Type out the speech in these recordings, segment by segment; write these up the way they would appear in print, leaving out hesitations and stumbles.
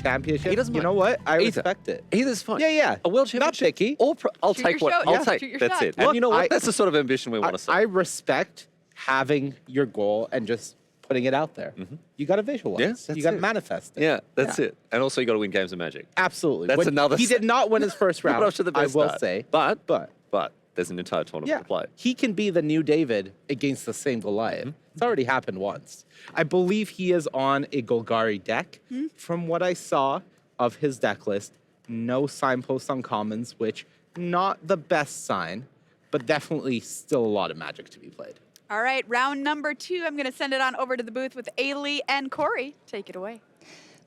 championship. He doesn't You know mind. what? I Either. respect it. Either's fine. Yeah. A world Not championship. picky. I'll Shoot take your what shot, I'll yeah. take. Shoot your That's shot. it. And Look, you know what? I- That's the sort of ambition we want to see. I respect having your goal and just putting it out there. You got to visualize. Yeah, that's you got to it. manifest it. Yeah, that's it. And also, you got to win games of Magic. Absolutely. That's another He did not win his first round. Not off to the best I will start. say. But But there's an entire tournament to play. he can be the new David against the same Goliath. It's already happened once. I believe he is on a Golgari deck. From what I saw of his deck list, no signposts on commons, which not the best sign, but definitely still a lot of Magic to be played. All right, round number 2. I'm going to send it on over to the booth with Ailey and Corey. Take it away.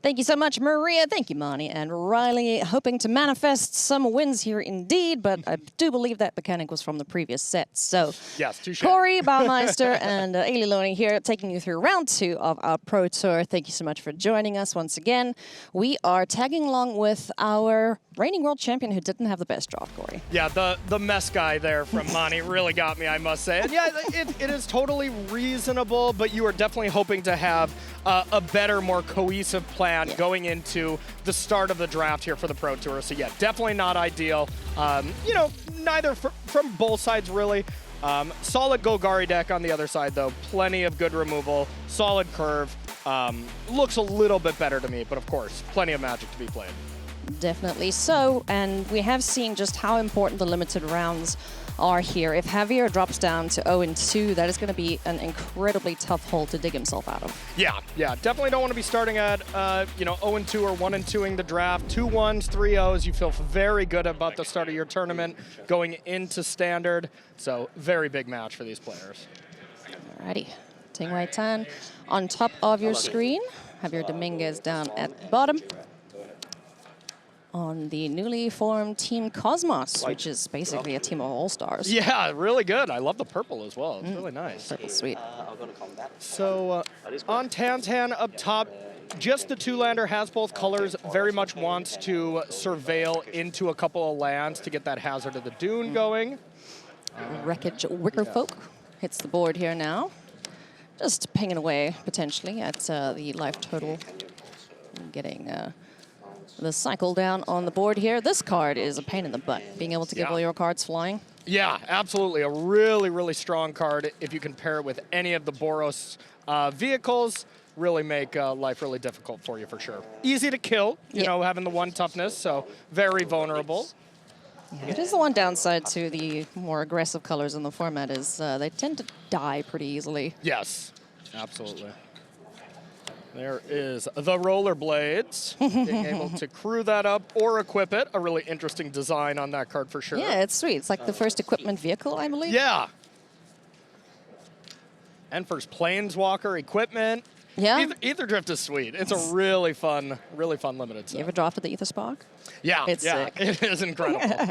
Thank you so much, Maria. Thank you, Monty and Riley. Hoping to manifest some wins here indeed, but I do believe that mechanic was from the previous set. So, Yes, touche. Corey, Baumeister, and Ailey Loney here, taking you through round 2 of our Pro Tour. Thank you so much for joining us once again. We are tagging along with our reigning world champion who didn't have the best draft, Corey. Yeah, the mess guy there from Monty really got me, I must say. And yeah, it is totally reasonable, but you are definitely hoping to have a better, more cohesive plan going into the start of the draft here for the Pro Tour. So yeah, definitely not ideal. You know, neither from both sides really. Solid Golgari deck on the other side though. Plenty of good removal, solid curve. Looks a little bit better to me, but of course, plenty of Magic to be played. Definitely so, and we have seen just how important the limited rounds are here. If Javier drops down to 0-2, that is going to be an incredibly tough hole to dig himself out of. Yeah, definitely don't want to be starting at, you know, 0-2 or 1-2ing the draft. 2 1s, 3 0s. You feel very good about the start of your tournament going into standard. So very big match for these players. Alrighty, Tyng Wei Tan on top of your screen. Javier Dominguez down at the bottom. On the newly formed Team Cosmos, which is basically a team of all-stars. Yeah, really good. I love the purple as well. It's really nice. Purple's sweet. So on Tan up top, just the 2-lander has both colors, very much wants to surveil into a couple of lands to get that Hazard of the Dune going. Wreckage Wickerfolk hits the board here now. Just pinging away, potentially, at the life total. Getting the cycle down on the board here. This card is a pain in the butt, being able to give all your cards flying. Yeah, absolutely. A really, really strong card if you compare it with any of the Boros vehicles. Really make life really difficult for you for sure. Easy to kill, you know, having the 1 toughness, so very vulnerable. Yeah, it is the one downside to the more aggressive colors in the format is they tend to die pretty easily. Yes, absolutely. There is the rollerblades, being able to crew that up or equip it. A really interesting design on that card for sure. Yeah, it's sweet. It's like the first equipment vehicle, I believe. Yeah. And first planeswalker equipment. Yeah. Ether Drift is sweet. It's a really fun limited set. You ever drafted the Ether Spark? Yeah, It's sick. It is incredible.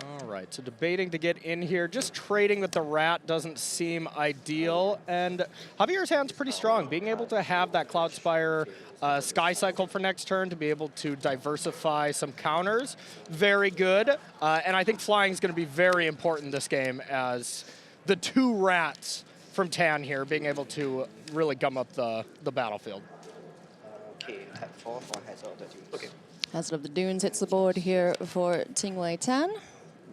All right, so debating to get in here. Just trading with the rat doesn't seem ideal. And Javier's hand's pretty strong. Being able to have that Cloudspire Sky Cycle for next turn to be able to diversify some counters, very good. And I think flying is going to be very important this game as the 2 rats from Tan here being able to really gum up the battlefield. Okay, tap 4 for Hazard of the Dunes. Okay. Hazard of the Dunes hits the board here for Tyng Wei Tan.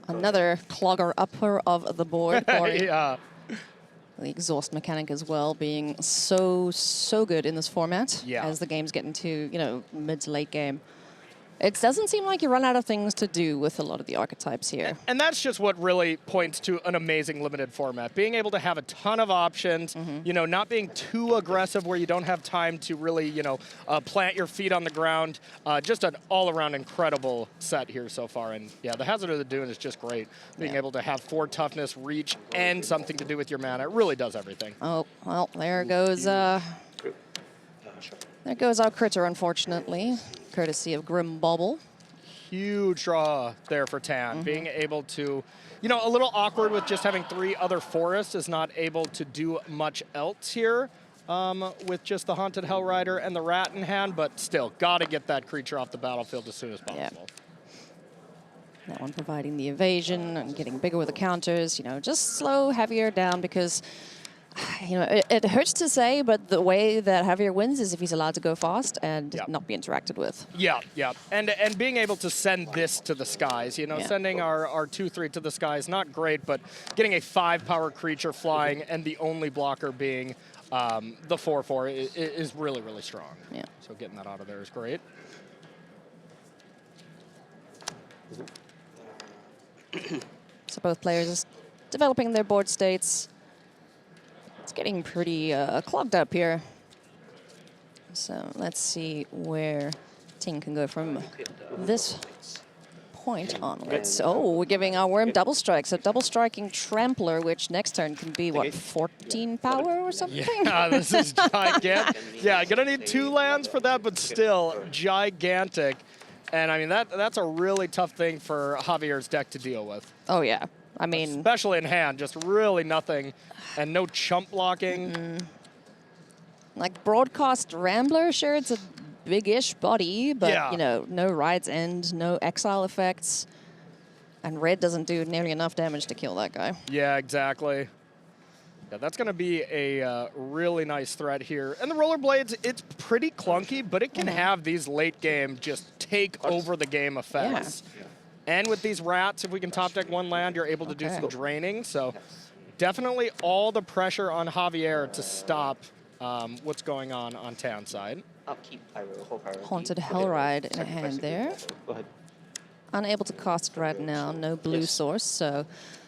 Another clogger upper of the board. Yeah. The exhaust mechanic as well being so good in this format as the game's getting to, you know, mid to late game. It doesn't seem like you run out of things to do with a lot of the archetypes here. And that's just what really points to an amazing limited format. Being able to have a ton of options, you know, not being too aggressive where you don't have time to really, you know, plant your feet on the ground. Just an all-around incredible set here so far. And yeah, the Hazard of the Dune is just great. Being able to have 4 toughness, reach, and something to do with your mana. It really does everything. Oh, well, there goes our critter, unfortunately, courtesy of Grim Bauble. Huge draw there for Tan. Being able to, you know, a little awkward with just having 3 other forests, is not able to do much else here with just the Haunted Hellrider and the Rat in hand, but still, gotta get that creature off the battlefield as soon as possible. That one providing the evasion and getting bigger with the counters, you know, just slow Javier down because You know, it hurts to say, but the way that Javier wins is if he's allowed to go fast and Yep. not be interacted with. Yeah, yeah. And being able to send this to the skies, you know, Yeah. sending our 2/3 to the skies, not great, but getting a 5-power creature flying and the only blocker being the 4/4 is really, really strong. Yeah. So getting that out of there is great. So both players developing their board states. It's getting pretty clogged up here. So let's see where Tyng can go from this point onwards. Oh, we're giving our worm double strike. So double striking Trampler, which next turn can be, what, 14 power or something? Yeah, this is gigantic. Yeah, gonna need 2 lands for that, but still gigantic. And I mean, that's a really tough thing for Javier's deck to deal with. Oh, yeah. I mean, Especially in hand, just really nothing and no chump blocking. like Broadcast Rambler, sure, it's a big-ish body, but, Yeah. you know, no Ride's End, no exile effects. And red doesn't do nearly enough damage to kill that guy. Yeah, exactly. Yeah, that's going to be a really nice threat here. And the Rollerblades, it's pretty clunky, but it can have these late game just take over the game effects. And with these rats, if we can top deck 1 land, you're able to do some draining. So definitely all the pressure on Javier to stop what's going on Tan's side. Upkeep, I will hold priority. Haunted Okay. Hellride in Sacrifice hand it. there. Go ahead. Unable to cast it right now, no blue source, so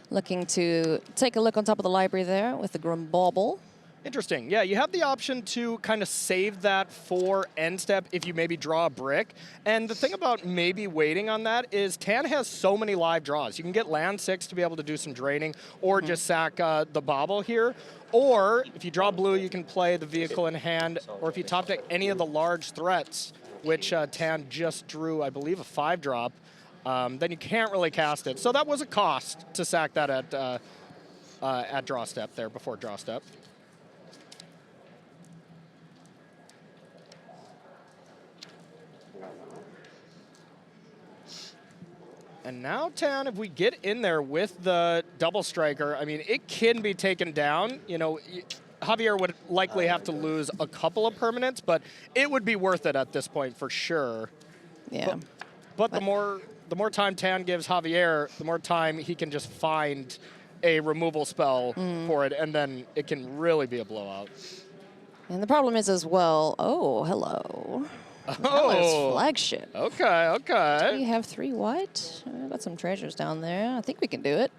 looking to take a look on top of the library there with the Grimbauble. Interesting. Yeah, you have the option to kind of save that for end step if you maybe draw a brick. And the thing about maybe waiting on that is Tan has so many live draws. You can get land 6 to be able to do some draining or just sack the bauble here. Or if you draw blue, you can play the vehicle in hand. Or if you top deck any of the large threats, which Tan just drew, I believe, a 5-drop, then you can't really cast it. So that was a cost to sack that at draw step there, before draw step. And now, Tan, if we get in there with the double striker, I mean, it can be taken down. You know, Javier would likely have to lose a couple of permanents, but it would be worth it at this point for sure. Yeah. But the more time Tan gives Javier, the more time he can just find a removal spell for it, and then it can really be a blowout. And the problem is as well, oh, hello. Oh, Flagship. okay, okay. We have 3 white. Got some treasures down there. I think we can do it.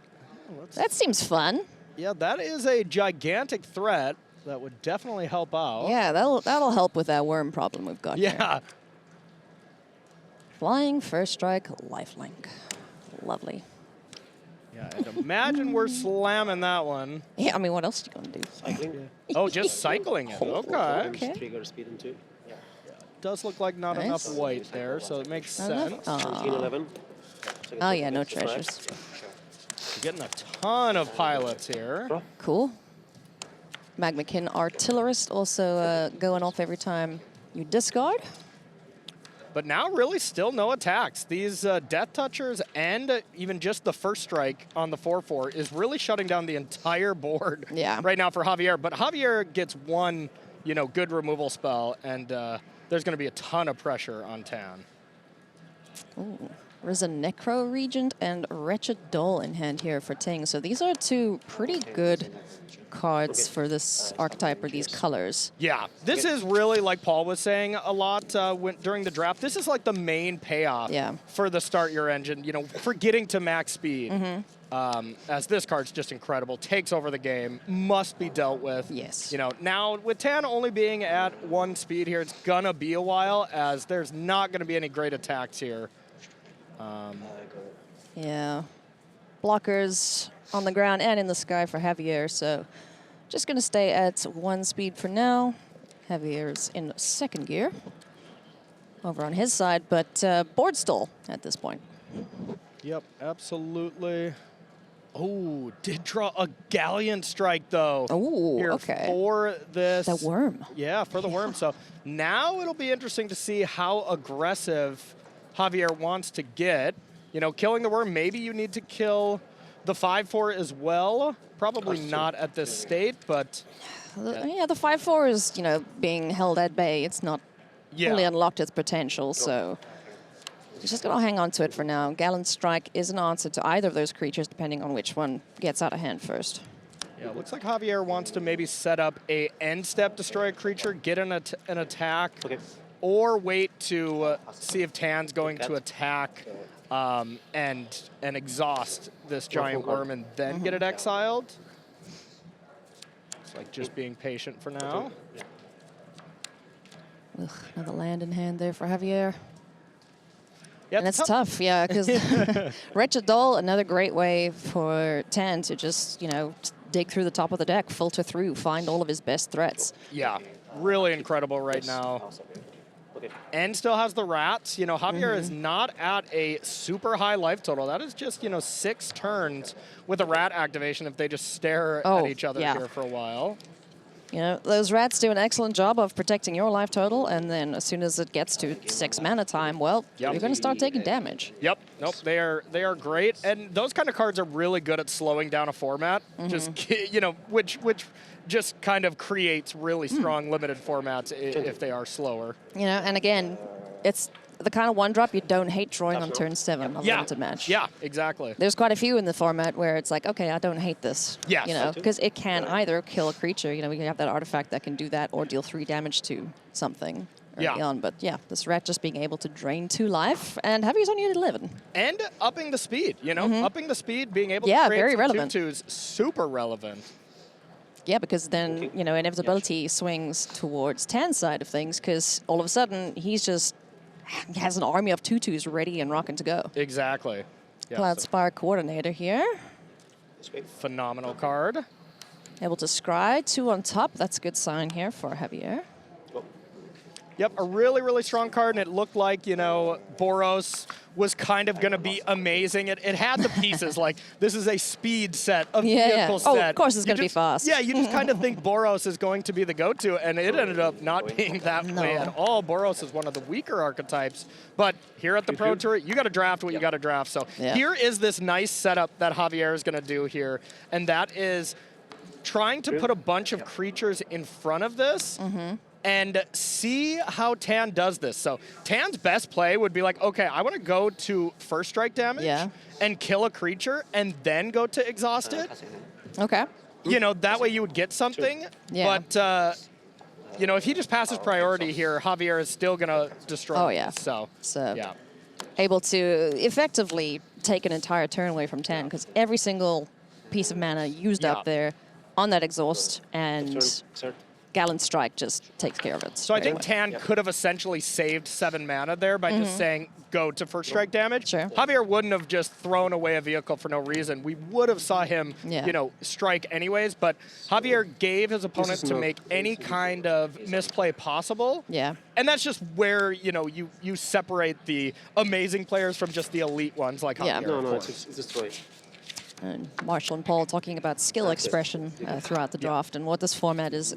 That seems fun. Yeah, that is a gigantic threat that would definitely help out. Yeah, that'll help with that worm problem we've got here. Yeah. Flying, first strike, lifelink. Lovely. Yeah, and imagine we're slamming that one. Yeah, I mean, what else are you going to do? Cycling. Oh, just cycling it. Okay. Okay. Trigger speed in 2. Yeah. Does look like not Nice. enough white there, so it makes Not enough? sense. 17, 11. Oh, yeah, no treasures. Getting a ton of pilots here. Cool. Magmakin Artillerist also going off every time you discard. But now really still no attacks. These Death Touchers and even just the first strike on the 4/4 is really shutting down the entire board right now for Javier. But Javier gets one, you know, good removal spell, and there's going to be a ton of pressure on Tan. Ooh. There's a Necro Regent and Wretched Doll in hand here for Tyng. So these are 2 pretty good cards for this archetype or these colors. Yeah, this is really, like Paul was saying a lot during the draft, this is like the main payoff for the Start Your Engine, you know, for getting to max speed. As this card's just incredible, takes over the game, must be dealt with. Yes. You know, now with Tan only being at 1 speed here, it's gonna be a while, as there's not gonna be any great attacks here. Yeah. Blockers on the ground and in the sky for Javier, so just going to stay at 1 speed for now. Javier's in 2nd gear over on his side, but board stall at this point. Yep, absolutely. Oh, did draw a Galleon Strike, though. Oh, here okay. For this. The worm. Yeah, for the worm. So now it'll be interesting to see how aggressive Javier wants to get. You know, killing the worm, maybe you need to kill the 5-4 as well. Probably not at this state, but Yeah, the 5-4 is, you know, being held at bay. It's not fully unlocked its potential, so he's just going to hang on to it for now. Gallant Strike is an answer to either of those creatures, depending on which one gets out of hand first. yeah, looks like Javier wants to maybe set up a end step, destroy a creature, get an attack, or wait to see if Tan's going to attack and exhaust this giant worm and then get it exiled. It's like just being patient for now. Ugh, another land in hand there for Javier. Yeah, And it's tough, yeah, because Wretched Doll, another great way for Tan to just, you know, dig through the top of the deck, filter through, find all of his best threats. Yeah, really incredible right now. And still has the rats. You know, Javier is not at a super high life total. That is just, you know, 6 turns with a rat activation if they just stare at each other here for a while. You know, those rats do an excellent job of protecting your life total, and then as soon as it gets to 6 mana time, well, you're going to start taking damage. Yep. Nope. They are great, and those kind of cards are really good at slowing down a format. Just you know, which just kind of creates really strong limited formats if they are slower. You know, and again, it's the kind of 1-drop you don't hate drawing on turn 7 of limited match. Yeah, exactly. There's quite a few in the format where it's like, okay, I don't hate this. Yes. You know, because it can either kill a creature, you know, we have that artifact that can do that, or deal 3 damage to something early on. But yeah, this rat just being able to drain 2 life, and Javier's only at 11. And upping the speed, you know, upping the speed, being able to create very some relevant. 2/2s, super relevant. Yeah, because then, you know, inevitability swings towards Tan's side of things, because all of a sudden he has an army of 2/2s ready and rocking to go. Exactly. Yeah, Cloud so Spire Coordinator here. phenomenal card. Able to scry 2 on top. That's a good sign here for Javier. Yep, a really, really strong card, and it looked like, you know, Boros was kind of going to be amazing. It had the pieces, like, this is a speed set, a vehicle set. Oh, of course it's going to be fast. Yeah, you just kind of think Boros is going to be the go-to, and it ended up not being that way at all. Boros is one of the weaker archetypes, but here at the Pro Tour, you got to draft what you got to draft. So here is this nice setup that Javier is going to do here, and that is trying to put a bunch of creatures in front of this, and see how Tan does this. So Tan's best play would be like, okay, I want to go to first strike damage and kill a creature and then go to exhaust it. Okay. You know, that way you would get something. Yeah. But, you know, if he just passes priority here, Javier is still going to destroy Oh, it. yeah. So yeah. Able to effectively take an entire turn away from Tan, because every single piece of mana used up there on that exhaust, and Gallant Strike just takes care of it. So I think Tan could have essentially saved 7 mana there by just saying, go to first strike damage. Sure. Javier wouldn't have just thrown away a vehicle for no reason. We would have saw him, you know, strike anyways, but Javier gave his opponent to make any kind of misplay possible. Yeah. And that's just where, you know, you separate the amazing players from just the elite ones like Javier. No, it's destroyed. And Marshall and Paul talking about skill expression throughout the draft, and what this format is.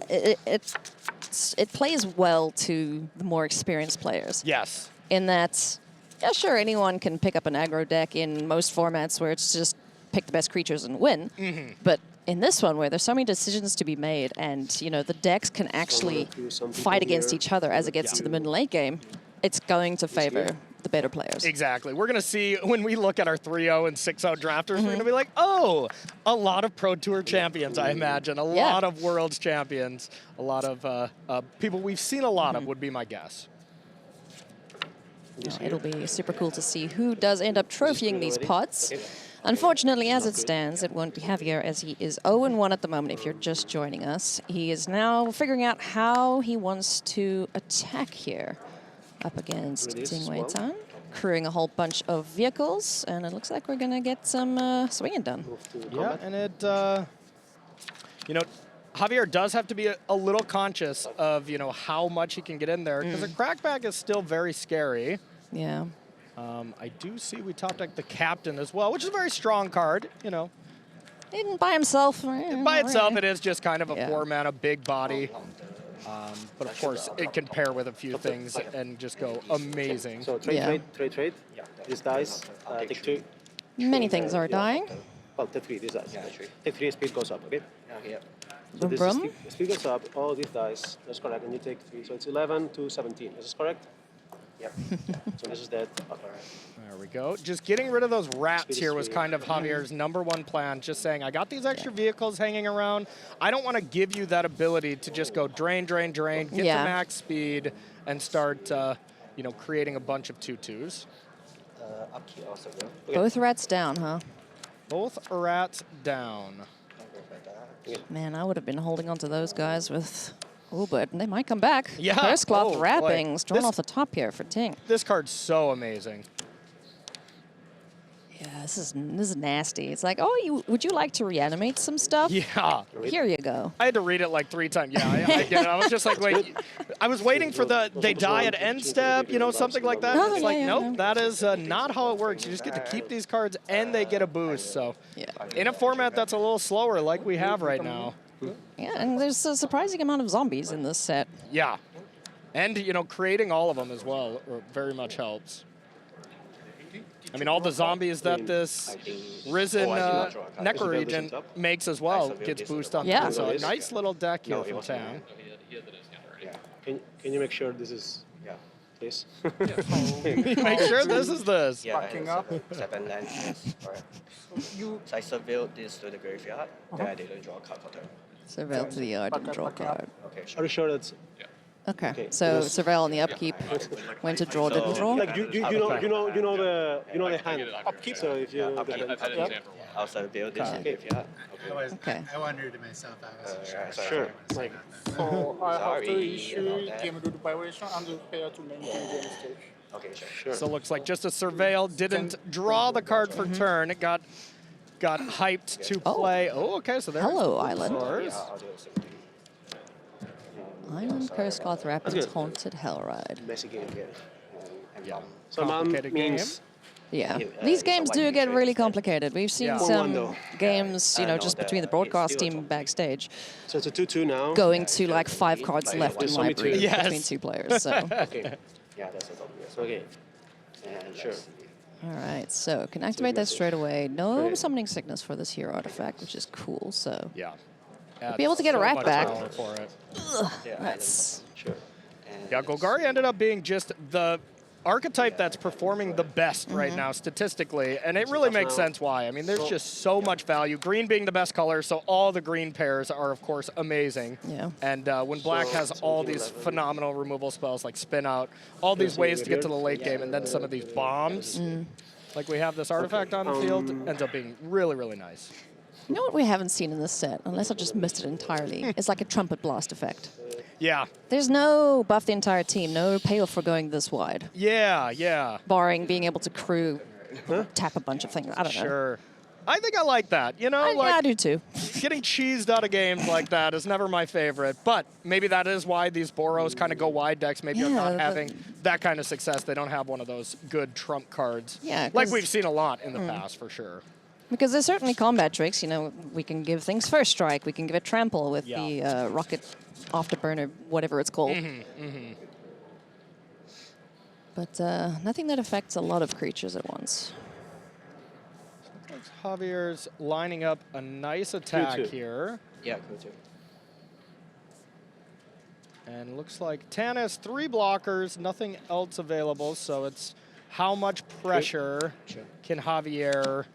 It plays well to the more experienced players. Yes. In that, yeah, sure, anyone can pick up an aggro deck in most formats where it's just pick the best creatures and win. But in this one, where there's so many decisions to be made, and you know the decks can actually fight against each other as it gets to the mid and late game, it's going to favor the better players. Exactly. We're going to see, when we look at our 3-0 and 6-0 drafters, we're going to be like, oh, a lot of Pro Tour champions, I imagine. A lot of Worlds champions. A lot of people we've seen a lot of would be my guess. It'll be super cool to see who does end up trophying these pots. Unfortunately, as it stands, it won't be Javier, as he is 0-1 at the moment if you're just joining us. He is now figuring out how he wants to attack here. Up against Tyng Wei, crewing a whole bunch of vehicles, and it looks like we're going to get some swinging done. Yeah, and it, you know, Javier does have to be a little conscious of, you know, how much he can get in there, because a crackback is still very scary. Yeah. I do see we top deck the captain as well, which is a very strong card, you know. Even by himself. By itself, it is just kind of a 4-mana big body. But of course, it can pair with a few things and just go amazing. So trade. This dice, take 2. Many things are dying. Well, take 3, this dice. Yeah, 3. Take 3, speed goes up, okay? Yeah. So this Brum. is speed goes up, all these dice, that's correct, and you take 3. So it's 11 to 17, is this correct? Yep. So this is dead. Okay. There we go. Just getting rid of those rats Speed is here was speed. kind of Javier's #1 plan. Just saying, I got these extra vehicles hanging around. I don't want to give you that ability to just go drain, get to max speed, and start, you know, creating a bunch of 2-2s. Upkeep also. Both rats down, huh? Both rats down. Man, I would have been holding on to those guys with... Oh, but they might come back. Yeah. First cloth Oh, boy. wrappings drawn This- off the top here for Tyng. This card's so amazing. Yeah, this is nasty. It's like, oh, would you like to reanimate some stuff? Yeah. Here you go. I had to read it like 3 times. Yeah, I get it. I was just like, wait. I was waiting for they die at end step, you know, something like that. Oh, It's like, yeah, nope, yeah. that is not how it works. You just get to keep these cards and they get a boost. So Yeah. in a format that's a little slower like we have right now. Yeah, and there's a surprising amount of zombies in this set. Yeah. And, you know, creating all of them as well very much helps. I mean, all the zombies that this Risen Necro Regent makes as well gets boosted on. Yeah. So a nice little deck here from Tang. Yeah. Can you make sure this is, please? Make sure this is this. Yeah, backing up. 7 lands, yes, correct. So I surveilled this to the graveyard, then I didn't draw a card for turn. Surveil to the yard and draw a card. Okay, Are sure. you sure that's Okay, so Surveil on the upkeep. When to draw, didn't draw. like you know the hand upkeep? So if you I'll surveil this to the graveyard. Okay. I wondered to myself. sure. Like So I have to Sorry issue about that. game rule violation and prepare to maintain game stage. Okay, sure. So it looks like just a Surveil didn't draw the card for turn. It got hyped to play. Oh, okay, so there. Hello, Island. Yeah, I'll do it simply. Island, Curse Cloth Wrappings, good. Haunted Hellride. messy game again. Yeah. So man Complicated means Yeah, Yeah, these it's games a do one get trade really instead. complicated. We've seen Yeah. some though. games, you I know, know just that between the it's broadcast still a team top. backstage, so it's a 2-2 now. going to like 5 cards left in There's only library two. Yes. between 2 players. So, Okay. Yeah, that's a top. Okay. And Sure. all right, so can activate that straight away. No summoning sickness for this hero artifact, which is cool. So Yeah. be able to get a So rack much back. power for it. that's Sure. Yeah, Golgari ended up being just the archetype that's performing the best right now statistically, and it really makes sense why. I mean, there's just so much value. Green being the best color, so all the green pairs are, of course, amazing. Yeah. And when black has all these phenomenal removal spells like Spin Out, all these ways to get to the late game, and then some of these bombs, like we have this artifact on the field, ends up being really, really nice. you know what we haven't seen in this set, unless I just missed it entirely. It's like a trumpet blast effect. Yeah, There's no buff the entire team, no payoff for going this wide, yeah, barring being able to crew, tap a bunch of things. I don't know. sure. I think I like that. You know, Yeah, I like do too. getting cheesed out of games like that is never my favorite. But maybe that is why these Boros kind of go wide decks. Maybe are Yeah, not but- having that kind of success. They don't have one of those good trump cards. Yeah, like 'cause- we've seen a lot in the past for sure. Because there's certainly combat tricks. You know, we can give things first strike. We can give it trample with Yeah. the rocket afterburner, whatever it's called. But nothing that affects a lot of creatures at once. Javier's lining up a nice attack too. here. Yeah, cool too. And looks like Tan has 3 blockers, nothing else available. So it's how much pressure can Javier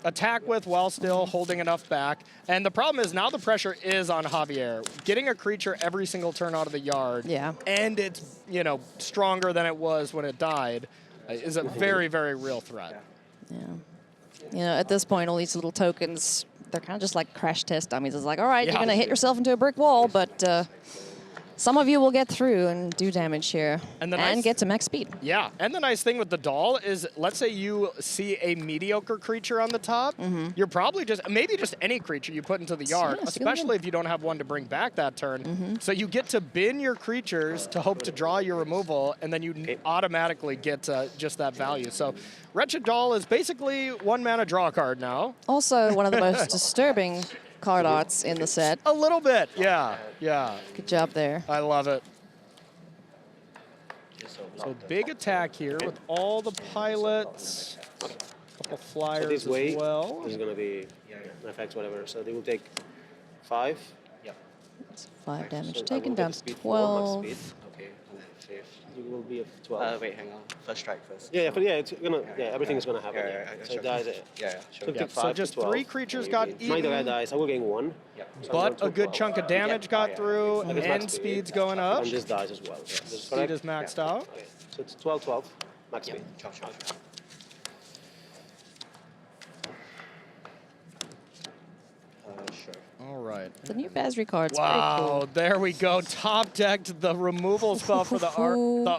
attack with while still holding enough back. And the problem is now the pressure is on Javier. Getting a creature every single turn out of the yard, Yeah. and it's, you know, stronger than it was when it died, is a very, very real threat. Yeah. You know, at this point, all these little tokens, they're kind of just like crash test dummies. It's like, all right, Yeah. you're going to hit yourself into a brick wall, but some of you will get through and do damage here And the nice- get to max speed. Yeah, and the nice thing with the doll is, let's say you see a mediocre creature on the top, you're probably maybe just any creature you put into the yard, Yeah, steal them especially in. if you don't have one to bring back that turn. So you get to bin your creatures to hope to draw your removal, and then you automatically get just that value. So Wretched Doll is basically 1 mana draw card now. Also, one of the most disturbing card arts in the set. A little bit, yeah. Good job there. I love it. So So big attack here with all the pilots. A couple So flyers this way, as well. this is going to be FX, whatever. So they will take 5. Yep. It's 5 damage So I taken, will down get to speed 4, max 12. speed. Okay. And then 5th. You will be at 12. Wait, hang on. First strike first. Yeah, it's gonna. Yeah, everything is gonna happen. Yeah, So sure. dies. Yeah, sure. Took Yeah, 5 so to just 12, 3 creatures and got my guy eaten, dies. I will gain 1. Yep. So I'm but down a to good 12. chunk of damage got through, I guess max and speed. speed's going up. And this dies as well. This is Speed correct? is maxed out. Okay. So it's 12, max Yep. speed. Sure. Sure. All right. The new Basri card's Wow, there we go. Top decked the removal spell for the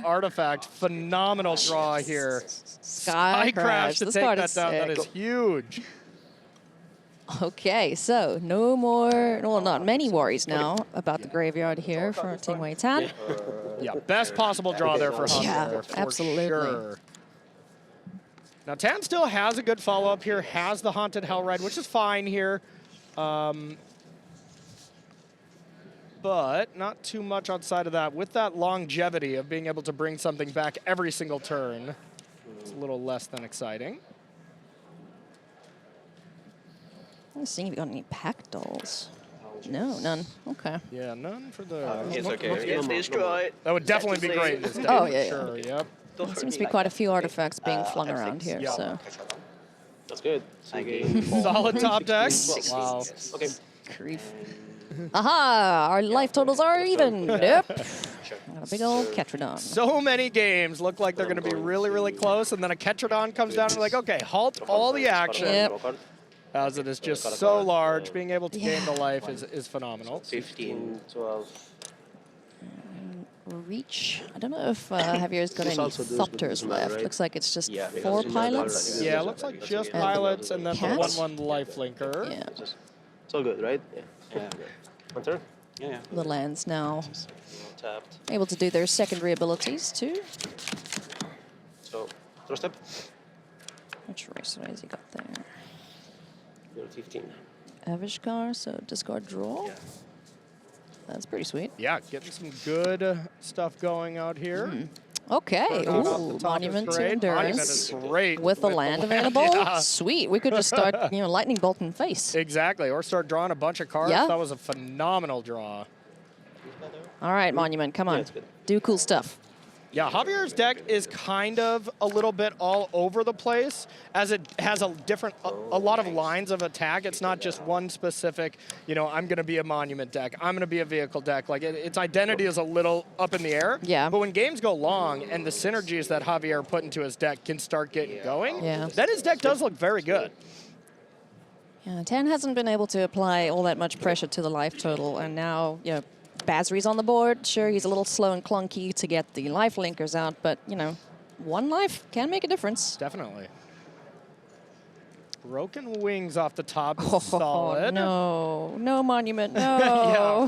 artifact. Phenomenal draw here. pretty cool. Sky Crash. to This take card that is down. sick. That is huge. Okay, so no more, well, not many worries now about the graveyard here for Tyng Wei Tan. Yeah, best possible draw there for Javier. Yeah, for absolutely. Sure. Now, Tan still has a good follow-up here, has the Haunted Hellride, which is fine here. But not too much outside of that. With that longevity of being able to bring something back every single turn, it's a little less than exciting. I'm seeing if you got any pack dolls. No, none. Okay. Yeah, none for the... It's okay. It's destroyed. That would definitely be great in this deck. Oh, yeah, yeah. Sure, yep. There seems to be quite a few artifacts being flung around here, Yeah. so. That's good. So I you gain gain 4. Solid top deck. Wow. Okay. Creep. Aha! Our life totals are even. Nope. Got a big old Ketrodon. So many games look like they're going to be really, really close, and then a Ketrodon comes down and we're like, okay, halt all the action. Yep. As it is just so large, being able to gain the life is phenomenal. 15. 12. Reach. I don't know if Javier's got any also does Thopters matter, left. right? Looks like it's just Yeah, 4 because pilots. Yeah, it looks like just And pilots and then the cats? 1/1 lifelinker. Yeah. It's all good, right? Yeah. Yeah. Hunter? Yeah. The lands now Tapped. able to do their secondary abilities too. So, throw step. Which race has he got there? You're 15. Avishkar, so discard draw. Yeah. That's pretty sweet. Yeah, getting some good stuff going out here. Okay. Starting off off Ooh, the top is Monument to great. Monument Endurance. is great. With the land available? Yeah. Sweet. We could just start, lightning bolt in face. Exactly, or start drawing a bunch of cards. Yeah. That was a phenomenal draw. All right, Monument, come on. it's good. Do cool stuff. Yeah, Javier's deck is kind of a little bit all over the place, as it has a lot of lines of attack. It's not just one specific, I'm going to be a monument deck, I'm going to be a vehicle deck. Like, its identity is a little up in the air. Yeah. But when games go long and the synergies that Javier put into his deck can start getting going, Yeah. then his deck does look very good. Yeah, Tan hasn't been able to apply all that much pressure to the life total, and now, Basri's on the board. Sure, he's a little slow and clunky to get the life linkers out, but, one life can make a difference. Definitely. Broken Wings off the top is Oh, solid. no, Monument, no.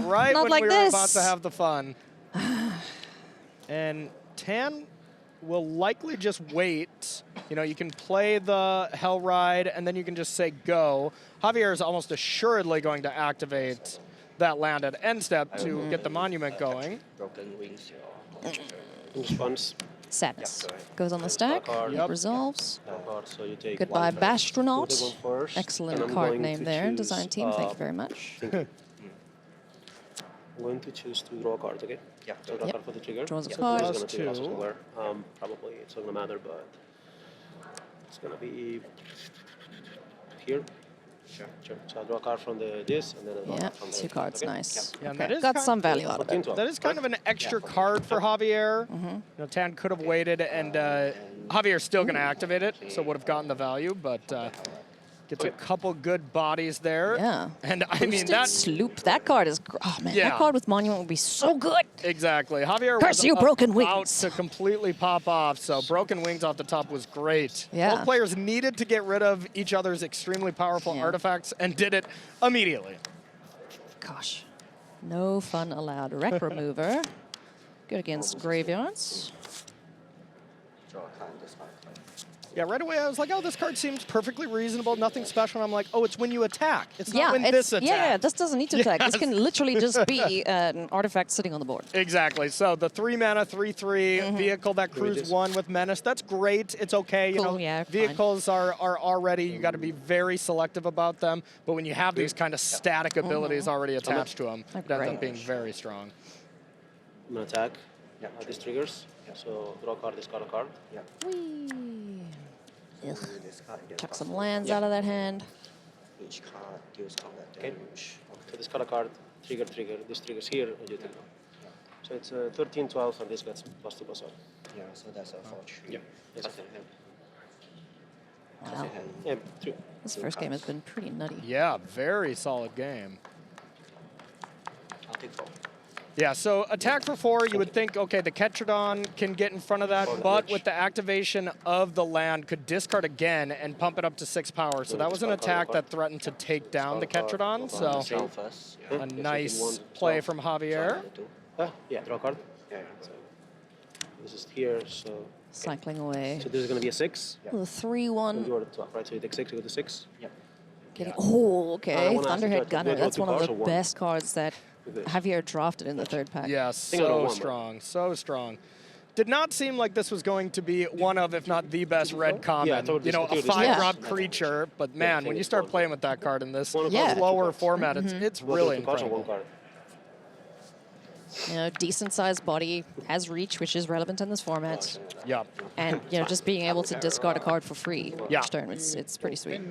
Yeah, right Not when like we were this. about to have the fun. And Tan will likely just wait. You can play the Hell Ride, and then you can just say go. Javier is almost assuredly going to activate that land at end step to get the monument going. Broken Wings. Response. Sadness. Goes on the stack. Yep. Resolves. So you take Goodbye, one first. You take one Bastronaut. first, and Excellent I'm card going name to there. choose, Design team, thank you very much. I'm going to choose to draw a card, okay? Yeah. So draw a Yep. card for the trigger. Draws a So card. it's Plus gonna be also two. somewhere. Probably it's not gonna matter, but it's gonna be here. Sure. So I draw a card from this, and then I draw a Yeah, card from the 2 cards, okay? nice. Yeah, and Okay, that is got kind some value out of 14, it. 12. That is kind of an extra card for Javier. Tan could have waited, and Javier's still going to activate it, so would have gotten the value, but gets a couple good bodies there. Yeah. And I mean, Boosted that... Sloop. That card is, man, Yeah. that card with Monument would be so good. Exactly. Javier Curse was you, Broken about Wings. to completely pop off, so Broken Wings off the top was great. Yeah. Both players needed to get rid of each other's extremely powerful Yeah. artifacts and did it immediately. Gosh, no fun allowed. Wreck Remover. Good against graveyards. Draw a card, discard card. Yeah, right away I was like, oh, this card seems perfectly reasonable, nothing special. And I'm like, oh, it's when you attack. It's not when this attacks. Yeah, this doesn't need to attack. This can literally just be an artifact sitting on the board. Exactly. So the 3-mana, 3/3 vehicle that crews 1 with Menace, that's great. It's okay. You know, yeah, vehicles are already, you got to be very selective about them. But when you have these kind of static abilities already attached to them, it ends up being very strong. I'm going to attack. These triggers. So draw a card, discard a card. Whee! Ugh. Discard again. Chuck some lands out of that hand. Each card deals combat Okay. damage. So discard a card, trigger. This triggers here, and you take it. So it's 13, 12, and this gets +2/+1. Yeah, so that's a 4/3. Yeah. Yes. Pass in hand. Pass Wow. in hand. Yeah, 2. This first game has been pretty nutty. Yeah, very solid game. I'll take 4. Yeah, so attack for 4, you would think, okay, the Ketradon can get in front of that, but with the activation of the land, could discard again and pump it up to 6 power. So that was an attack that threatened to take down the Ketradon. So Draw first. a nice play from Javier. Yeah, draw a card. Yeah. So this is here, so Cycling away. this is going to be a 6. The 3/1. And you are the 12, right? So you take 6, you go to 6. Yep. Getting, oh, okay. I wanna ask you Thunderhead to Gunner. do That's two one of cards the or one? best cards that this. Javier drafted in the third pack. Yeah, I don't so want, strong, so strong. Did not seem like this was going to be one of, if not the best red common. totally. You know, a Totally. 5-drop creature, but man, when you start playing with that card in this Yeah. slower format, it's really Two cards or incredible. one card? You know, decent sized body, has reach, which is relevant in this format. Yeah. And, you know, just being able to discard a card for free Yeah. each turn, it's pretty sweet.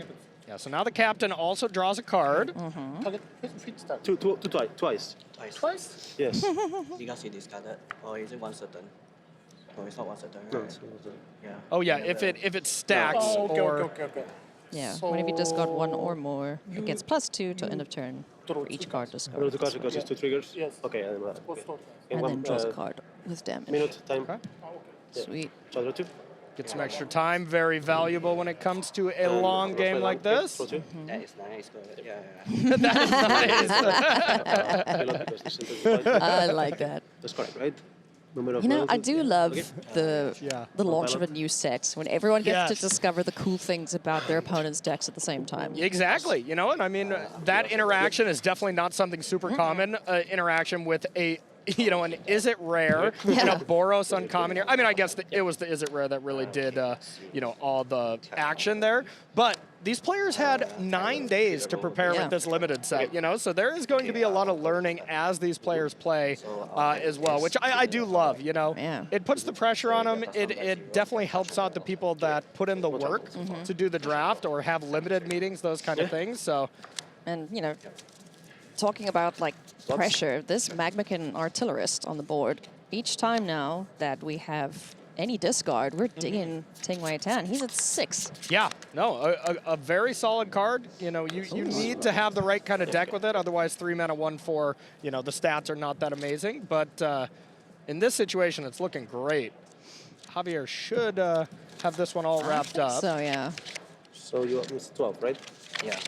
Yeah, so now the captain also draws a card. Target hit start. Twice. Twice? Yes. Because he discarded, or is it once a turn? No, it's not once a turn. No, Right? it's- Yeah. Oh yeah, if it stacks Oh, okay, or okay. Yeah, whenever you discard one or more, it gets +2 to end of turn for each card Draw discarded. 2 cards because it's 2 triggers? Yes. Okay, and, What's okay. total? And one, then draws a card with damage. Minute, time. Okay. Sweet. So draw 2. get some extra time, very valuable when it comes to a long game like this. Draw 2. That is nice. Good. Yeah. That is nice. Because this is the I like that. That's correct, right? Number of You know, rounds I is- do love Okay. Yeah. the launch of a new set when everyone gets Yes. to discover the cool things about their opponent's decks at the same time. Exactly, you know, and I mean, that interaction is definitely not something super common, interaction with a, you know, an is it rare, you know, Yeah. Boros uncommon here. I mean, I guess it was the is it rare that really did, you know, all the action there. But these players had 9 days to prepare Yeah. with this limited set, you know, so there is going to be a lot of learning as these players play as well, which I do love, you know. Yeah. It puts the pressure on them. It definitely helps out the people that put in the work to do the draft or have limited meetings, those kind of things. So, And, you know, talking about, like, pressure, this Magmacan Artillerist on the board, each time now that we have any discard, we're digging Tyng Wei 10. He's at 6. yeah, no, a very solid card. You know, you need to have the right kind of deck with it. Otherwise, 3 mana, 1/4, you know, the stats are not that amazing. But in this situation, it's looking great. Javier should have this one all wrapped up. So, yeah, So you it's 12, right? Yeah.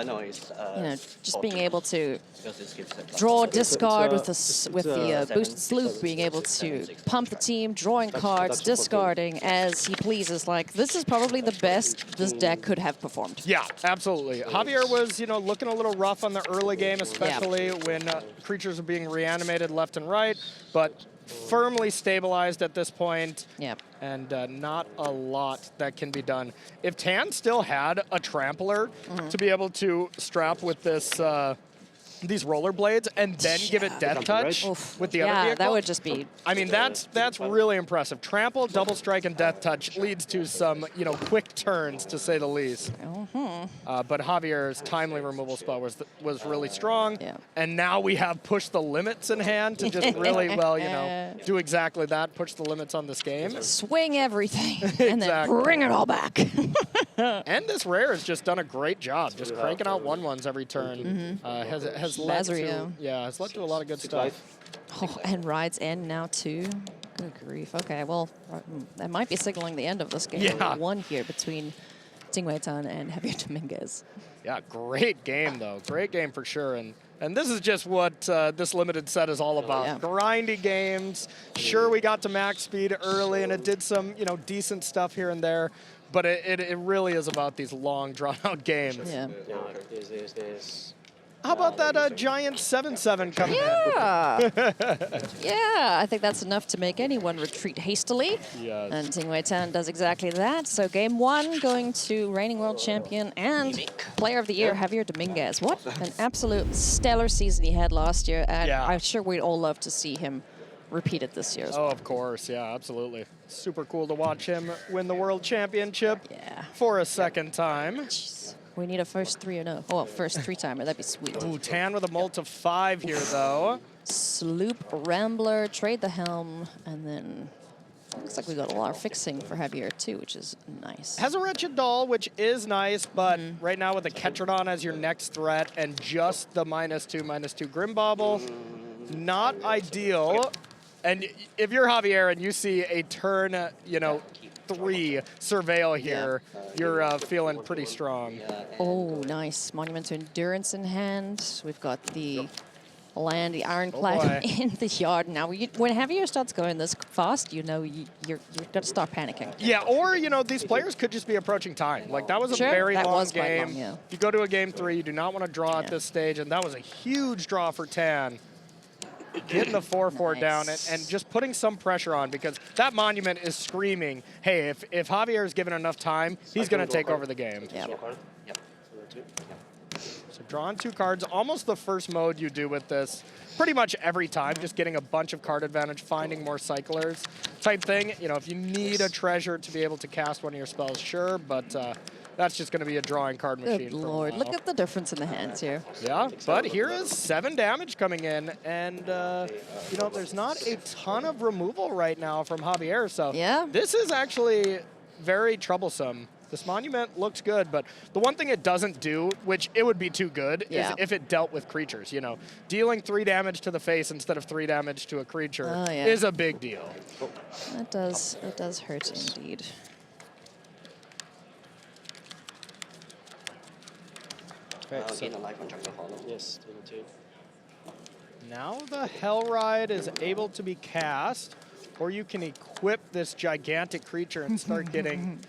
No, it's. you know, just being 14, able to because this gives it draw, plus- discard with it's, with the uh, boosted sloop, being able to pump the team, drawing cards, that's 14. discarding as he pleases. Like, this is probably the best this deck could have performed. Yeah, absolutely. Javier was, you know, looking a little rough on the early game, especially when creatures are being reanimated left and right, but firmly stabilized at this point. Yep. And not a lot that can be done. If Tan still had a trampler to be able to strap with this these rollerblades and then give it death touch Oof. with the other Yeah, vehicle, that would just be... I mean, that's really impressive. Trample, double strike, and death touch leads to some, you know, quick turns, to say the least. But Javier's timely removal spell was really strong. Yeah. And now we have push the limits in hand to just really, well, you know, do exactly that, push the limits on this game. Swing everything and then Exactly. bring it all back. And this rare has just done a great job, just cranking out 1/1s every turn. Has led to, Lazario. has led to a lot of good stuff. Oh, and rides in now too. Good grief. Okay, well, that might be signaling the end of this game. Yeah. 1 here between Tyng Wei and Javier Dominguez. Yeah, great game though. Great game for sure. And this is just what this limited set is all about. Yeah. Grindy games. Sure, we got to max speed early, and it did some, you know, decent stuff here and there. but it really is about these long, drawn-out games. Yeah. Yeah, this. How about that giant 7-7 coming in? Yeah. Yeah, I think that's enough to make anyone retreat hastily. Yes. And Tyng Wei does exactly that. So game 1 going to reigning world champion and player of the year, Javier Dominguez. What an absolute stellar season he had last year. And Yeah. I'm sure we'd all love to see him repeat it this year as well. Oh, of course. Yeah, absolutely. Super cool to watch him win the world championship Yeah. for a second time. Jeez. We need a first 3-0. Oh, well, first 3-timer. That'd be sweet. Ooh, Tan with a mult of 5 here, though. Sloop, Rambler, trade the helm, and then looks like we got a lot of fixing for Javier too, which is nice. Has a Wretched Doll, which is nice, but right now with the Ketrodon as your next threat and just the -2/-2 Grim Bobble, not ideal. And if you're Javier and you see a turn, 3 Surveil here, you're feeling pretty strong. Oh, nice. Monument to Endurance in hand. We've got the land, the Ironclad boy. in the yard. Now, when Javier starts going this fast, you're going to start panicking. Yeah, or, these players could just be approaching time. Like, that was a Sure, very that long was quite game. long, yeah. If you go to a game 3, you do not want to draw at this stage, and that was a huge draw for Tan. Getting the 4-4 down and just putting some pressure on, because that Monument is screaming, hey, if Javier is given enough time, he's going to take over the game. Yeah. So drawing 2 cards, almost the first mode you do with this pretty much every time, just getting a bunch of card advantage, finding more cyclers type thing. If you need a treasure to be able to cast one of your spells, sure, but that's just going to be a drawing card machine. Good lord, look at the difference in the hands here. Yeah, but here is 7 damage coming in, and there's not a ton of removal right now from Javier, so Yeah. this is actually very troublesome. This Monument looks good, but the one thing it doesn't do, which it would be too good, Yeah. is if it dealt with creatures. Dealing 3 damage to the face instead of 3 damage to a creature Oh, yeah. is a big deal. It does hurt indeed. Okay, Gain a life on Jungle Hollow. Yes, 2. now the Hellride is able to be cast, or you can equip this gigantic creature and start getting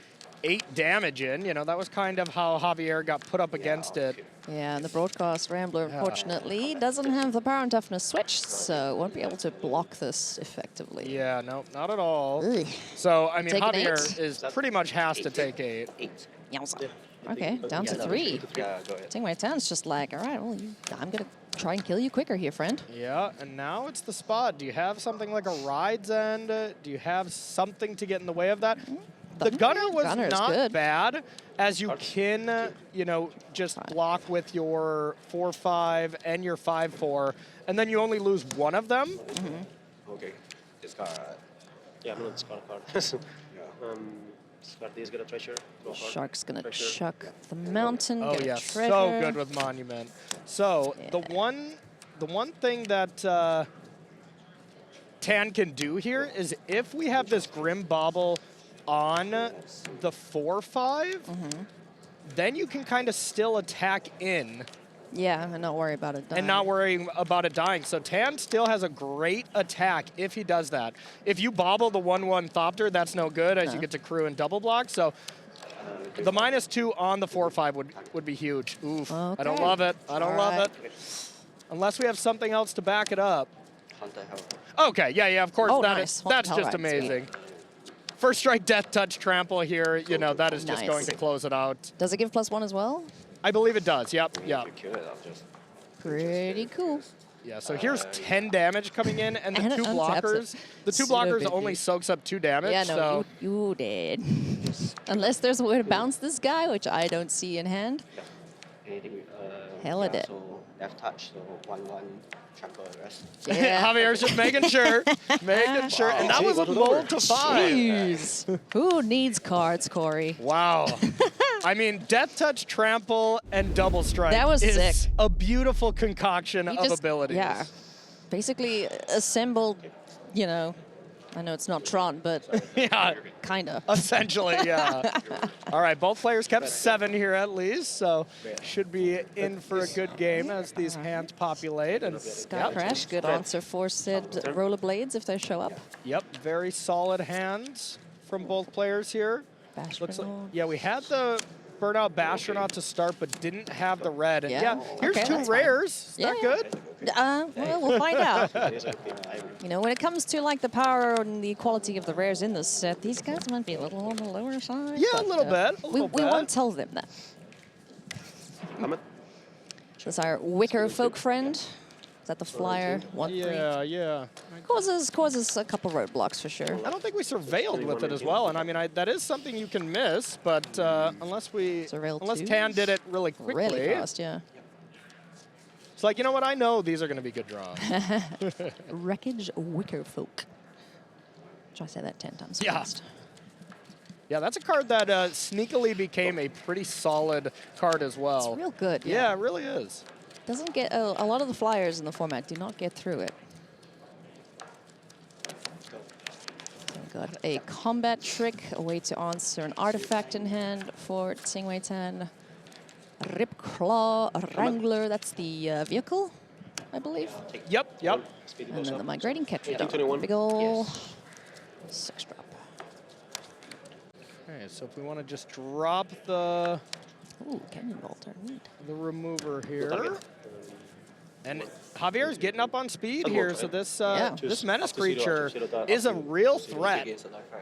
8 damage in. That was kind of how Javier got put up against it. Yeah, and the Broadcast Rambler, unfortunately, doesn't have the power and toughness switched, so won't be able to block this effectively. Yeah, no, not at all. Ugh. So, I mean, Take an Javier 8? is pretty much has to take 8. Yowza. Okay, down to 3. Yeah, go ahead. Tyng Wei is just like, all right, well, I'm going to try and kill you quicker here, friend. Yeah, and now it's the spot. Do you have something like a Ride's End? Do you have something to get in the way of that? The Gunner was Gunner is not good. bad, as you can, just block with your 4/5 and your 5/4, and then you only lose one of them. Okay. Discard. Yeah, I'm gonna discard a card. Discard these, get a treasure. Draw a card. Shark's going to Treasure. chuck the mountain, Oh get a yeah, treasure. so good with Monument. So the one thing that Tan can do here is if we have this Grim Bobble on the 4/5, then you can kind of still attack in Yeah, and not worry about it dying. and not worrying about it dying. So Tan still has a great attack if he does that. If you bobble the 1/1 Thopter, that's no good, as you get to crew and double block. So the -2 on the 4/5 would be huge. Oof, I don't Okay. love it. I don't love Alright. it. Unless we have something else to back it up. Hunter Hell. Okay, yeah, of course. Oh, that nice. is, that's Hell just Ride, sweet. amazing. First strike, Death Touch, Trample here. That is just Nice. going to close it out. Does it give +1 as well? I believe it does. Yep. If you kill it, I'll just. Pretty cool. Yeah, so here's 10 damage coming in, and the And it 2 untaps it. blockers. The 2 So blockers big. only soaks up 2 damage. Yeah, no, so you did. Unless there's a way to bounce this guy, which I don't see in hand. Anything. Hell it yeah, did. So left touch, so 1/1 trample rest. Yeah. Javier's just making sure, and that was a mold to 5. Jeez. Who needs cards, Corey? Wow. I mean, Death Touch, Trample, and Double Strike That was is sick. a beautiful concoction He of just- abilities. Yeah. Basically assembled, I know it's not Tron, but Yeah, kinda. essentially, yeah. All right, both players kept 7 here at least, so should be in for a good game as these hands populate. And Sky Crash, good answer for said rollerblades if they show up. Yep, very solid hands from both players here. Looks like, Bastronaut. yeah, we had the Burnout Bastronaut to start, but didn't have the red. And Yeah. here's Okay, two that's fine. rares. Is that good? Well, we'll find out. It is a good thing. You know, when it comes to like the power and the quality of the rares in this set, these guys might be a little on the lower side. Yeah, a but, little bit. A we little bit. won't tell them that. Comment? This is our Wicker folk friend. Is that the flyer? 1-3. Yeah. Causes a couple roadblocks for sure. I don't think we surveilled with it as well, and I mean that is something you can miss, but unless Surveilled Tan did it really quickly, Really fast, yeah. it's like, you know what? I know these are going to be good draws. Wreckage Wicker folk. Try to say that 10 times Yeah. fast. Yeah, that's a card that sneakily became a pretty solid card as well. It's real good. Yeah, it really is. Doesn't get a lot of the flyers in the format do not get through it. So we got a combat trick, a way to answer an artifact in hand for Tyng Wei Tan. Rip Claw Wrangler, that's the vehicle, I believe. Yep. Speedy And goes then up. the Migrating Catcher. 1821. Big ol' Yes. 6-drop. Okay, so if we want to just drop the Ooh, Canyon Bolter. Neat. remover here. Target. And Javier's getting up on speed here, so this Yeah. this menace creature is a real threat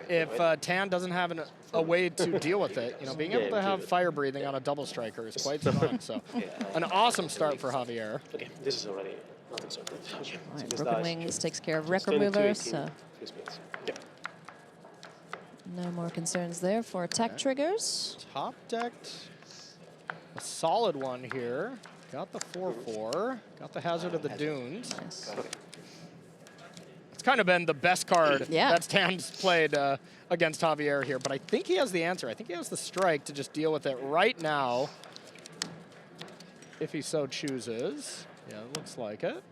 if Tan doesn't have a way to deal with it. You know, being able to have fire breathing on a double striker is quite strong. So, an awesome start for Javier. Okay, this is already nothing so good. Okay, All right, this Broken dies. Wings takes care of Wreck 22, Remover, 18, so 3 spades. Yeah. no more concerns there for attack triggers. Top decked, a solid one here. Got the 4/4, got the Hazard of the Dunes. Nice. It's kind of been the best card Yeah. that Tan's played against Javier here, but I think he has the answer. I think he has the strike to just deal with it right now, if he so chooses. Yeah, it looks like it.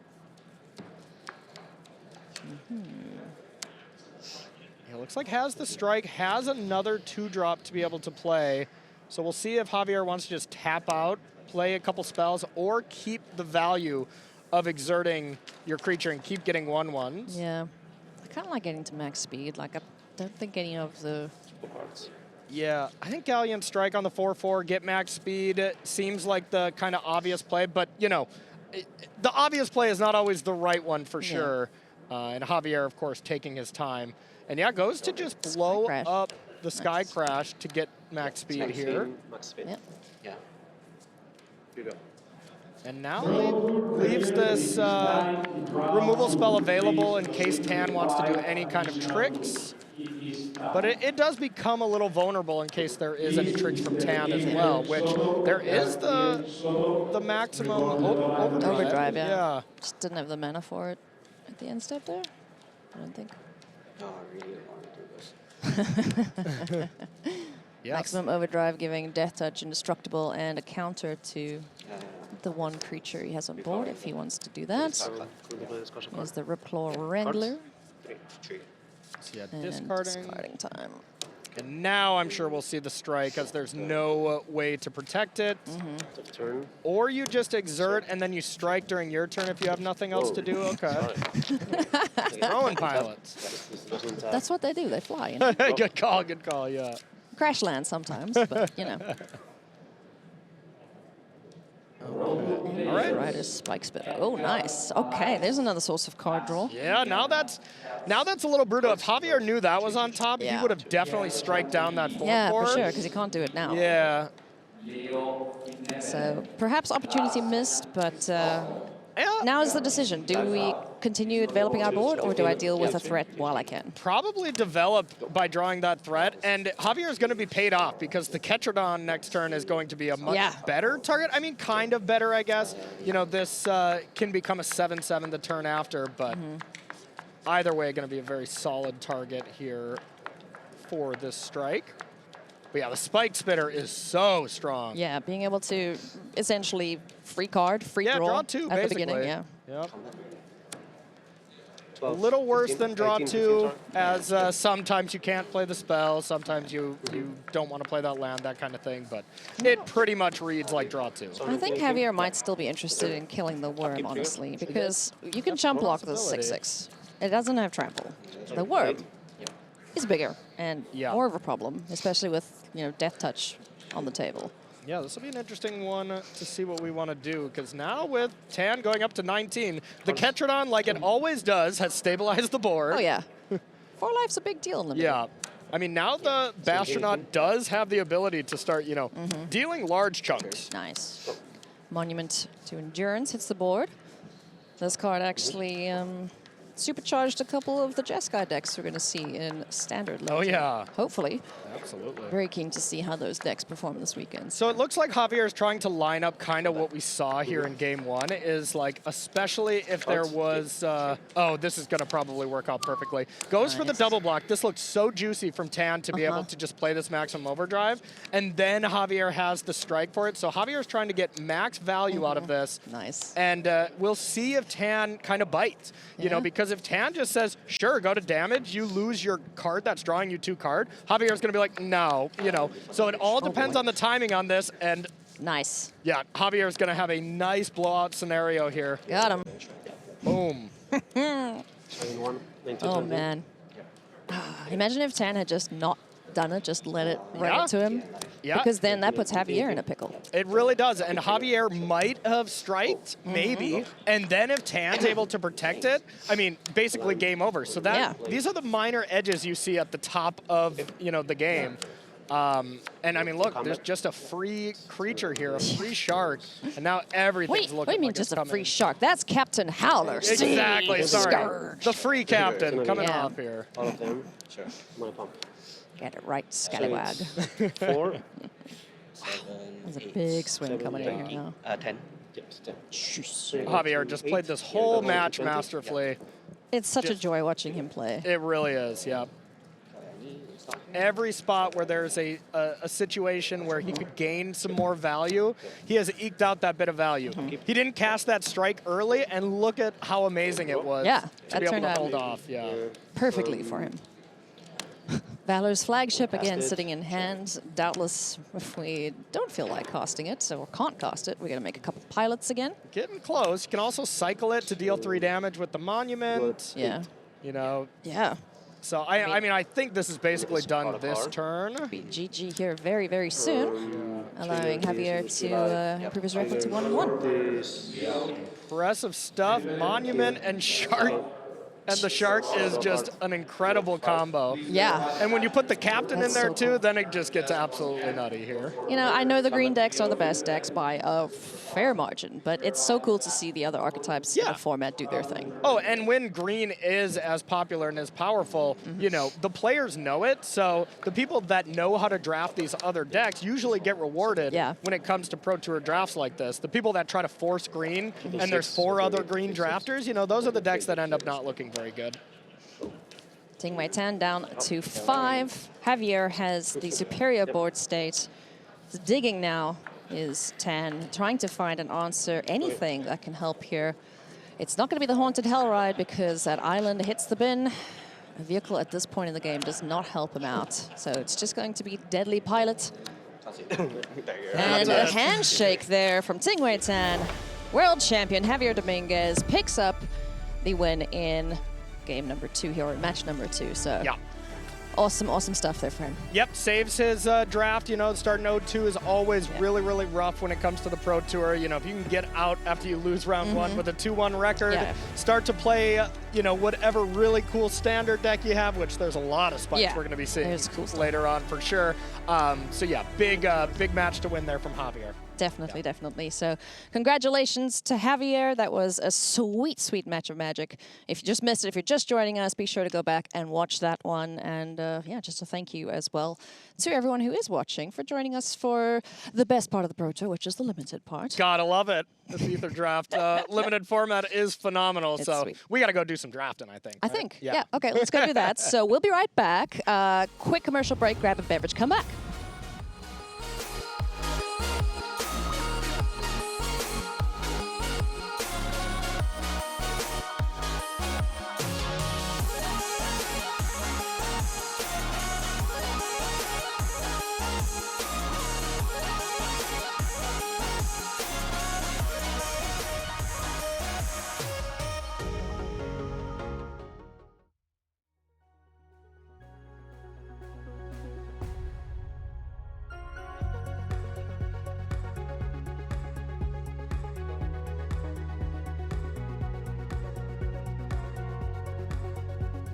It looks like has the strike, has another 2-drop to be able to play. So we'll see if Javier wants to just tap out, play a couple spells, or keep the value of exerting your creature and keep getting 1/1s. Yeah, I kind of like getting to max speed. Like, I don't think any of the... Yeah, I think Galleon Strike on the 4/4, get max speed, seems like the kind of obvious play, but, you know, the obvious play is not always the right one for sure. And Javier, of course, taking his time. And yeah, goes to just blow Crash. up the Sky Crash to get max speed here. Max speed. Yep. Yeah. Here you go. And now leaves this removal spell available in case Tan wants to do any kind of tricks. But it does become a little vulnerable in case there is any tricks from Tan as well, which there is the maximum overdrive. Overdrive, yeah. Just didn't have the mana for it at the end step there, I don't think. Oh, I really want to do this. Yes. Maximum Overdrive giving Death Touch indestructible and a counter to the one creature he has on board if he wants to do that. There's the Ripclaw Wrangler. 3. So yeah, And discarding time. And now I'm sure we'll see the strike, as there's no way to protect it. Turn. Or you just exert and then you strike during your turn if you have nothing else to do. Okay. Throwing pilots. That's what they do, they fly, you know. Good call, yeah. Crash land sometimes, but you know. All right. Rider Spike Spitter. Oh, nice. Okay, there's another source of card draw. Yeah, now that's a little brutal. If Javier knew that was on top, he Yeah. would have definitely strike down that 4/4. Yeah, for sure, because he can't do it now. Yeah. So perhaps opportunity missed, but Yeah. now is the decision. Do we continue developing our board, or do I deal with a threat while I can? Probably develop by drawing that threat, and Javier is going to be paid off because the Ketrodon next turn is going to be a much better target. I mean, kind of better, I guess. You know, this can become a 7/7 the turn after, but either way, going to be a very solid target here for this strike. But yeah, the Spike Spitter is so strong. Yeah, being able to essentially free card, free draw, draw 2, at basically. the beginning, yeah. Yep. A little worse than draw 2, as sometimes you can't play the spell, sometimes you don't want to play that land, that kind of thing, but it pretty much reads like draw 2. I think Javier might still be interested in killing the worm, honestly, because you can jump block the 6/6. It doesn't have trample. The worm is bigger and Yeah. more of a problem, especially with, Death Touch on the table. Yeah, this will be an interesting one to see what we want to do, because now with Tan going up to 19, the Ketrodon, like it always does, has stabilized the board. Oh, yeah. 4 life's a big deal in Limited. Yeah. I mean, now the Bastronaut does have the ability to start, dealing large chunks. Nice. Monument to Endurance hits the board. This card actually supercharged a couple of the Jeskai decks we're going to see in Standard. Oh, yeah. Hopefully. Absolutely. Very keen to see how those decks perform this weekend. So it looks like Javier is trying to line up kind of what we saw here in game 1, is like, especially if there was, oh, this is going to probably work out perfectly. Goes for the double block. This looks so juicy from Tan to be able to just play this maximum overdrive. And then Javier has the strike for it. So Javier is trying to get max value out of this. Nice. And we'll see if Tan kind of bites, you know, because if Tan just says, sure, go to damage, you lose your card that's drawing you 2 card, Javier's going to be like, no, So it all depends on the timing on this. And nice. yeah, Javier's going to have a nice blowout scenario here. Got him. Boom. Oh, man. Imagine if Tan had just not done it, just let it right into him. Yeah. Because then that puts Javier in a pickle. It really does. And Javier might have striked, maybe. And then if Tan's able to protect it, I mean, basically game over. So that these are the minor edges you see at the top of, the game. And I mean, look, there's just a free creature here, a free shark, and now everything's looking What do you mean like just it's a coming. free shark? That's Captain Howler. Exactly, sorry. Scourge. The free captain coming Yeah. off here. All of them. Sure. I'm gonna pump. Get it right, scallywag. 4. 7, There's a 8, big swing coming in here now. 10. Yep, 10. Jeez. Javier just played this whole match masterfully. It's such a joy watching him play. It really is, yeah. Every spot where there's a situation where he could gain some more value, he has eked out that bit of value. He didn't cast that strike early, and look at how amazing it was Yeah, to that be able turned to out hold off. Yeah. perfectly for him. Valor's flagship again sitting in hand. Doubtless, if we don't feel like casting it, or can't cast it, we're going to make a couple pilots again. Getting close. You can also cycle it to deal 3 damage with the monument. Yeah. Yeah. So, I mean, I think this is basically done this turn. Be GG here very, very soon, allowing Javier to improve his record to 1-1. Impressive stuff. Monument and Shark. And the Shark is just an incredible combo. Yeah. And when you put the captain That's in there so too, cool. then it just gets absolutely nutty here. I know the green decks are the best decks by a fair margin, but it's so cool to see the other archetypes in the format do their thing. Oh, and when green is as popular and as powerful, the players know it. So the people that know how to draft these other decks usually get rewarded when it comes to Pro Tour drafts like this. The people that try to force green, and there's 4 other green drafters, those are the decks that end up not looking very good. Tyng Wei Tan down to 5. Javier has the superior board state. The digging now is Tan, trying to find an answer, anything that can help here. It's not going to be the Haunted Hell Ride because that island hits the bin. A vehicle at this point in the game does not help him out. So it's just going to be Deadly Pilot. And a handshake there from Tyng Wei Tan. World champion Javier Dominguez picks up the win in game number 2 here, or match number 2. So awesome, awesome stuff there for him. Yep, saves his draft. Starting 0-2 is always really, really rough when it comes to the Pro Tour. If you can get out after you lose round 1 with a 2-1 record, start to play, whatever really cool standard deck you have, which there's a lot of spikes we're going to be seeing later on for sure. So yeah, big match to win there from Javier. Definitely, definitely. So congratulations to Javier. That was a sweet, sweet match of Magic. If you just missed it, if you're just joining us, be sure to go back and watch that one. And just a thank you as well to everyone who is watching for joining us for the best part of the Pro Tour, which is the limited part. Gotta love it. This Ether Draft limited format is phenomenal. It's so sweet. We got to go do some drafting, I think. I think. Yeah. Okay, let's go do that. So we'll be right back. Quick commercial break, grab a beverage, come back.